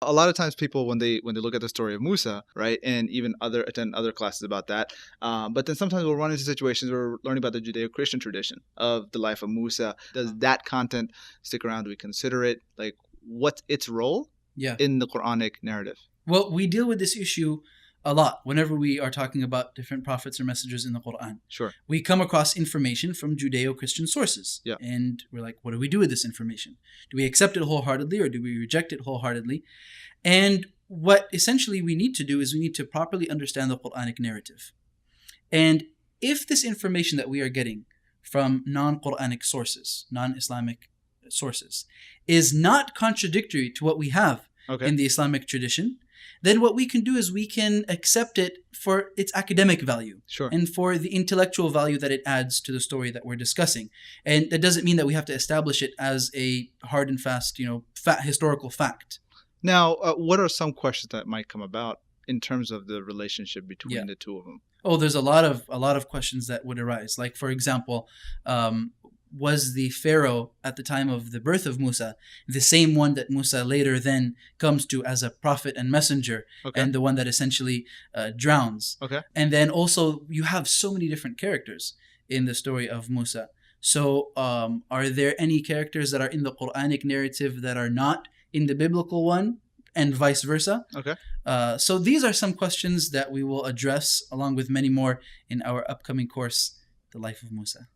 A lot of times people when they look at the story of Musa, right, and even attend other classes about that, but then sometimes we'll run into situations where we're learning about the Judeo-Christian tradition of the life of Musa. Does that content stick around? Do we consider it? Like, what's its role in the Quranic narrative? Well, we deal with this issue a lot whenever we are talking about different prophets or messengers in the Quran. Sure. We come across information from Judeo-Christian sources. Yeah. And we're like, what do we do with this information? Do we accept it wholeheartedly or do we reject it wholeheartedly? And what essentially we need to do is we need to properly understand the Quranic narrative. And if this information that we are getting from non-Quranic sources, non-Islamic sources, is not contradictory to what we have in the Islamic tradition, then what we can do is we can accept it for its academic value and for the intellectual value that it adds to the story that we're discussing. And that doesn't mean that we have to establish it as a hard and fast, historical fact. Now, what are some questions that might come about in terms of the relationship between the two of them? Oh, there's a lot of questions that would arise. Like, for example, was the Pharaoh at the time of the birth of Musa the same one that Musa later then comes to as a prophet and messenger, and the one that essentially drowns? And then also you have so many different characters in the story of Musa. So are there any characters that are in the Quranic narrative that are not in the biblical one, and vice versa? So these are some questions that we will address along with many more in our upcoming course, The Life of Musa.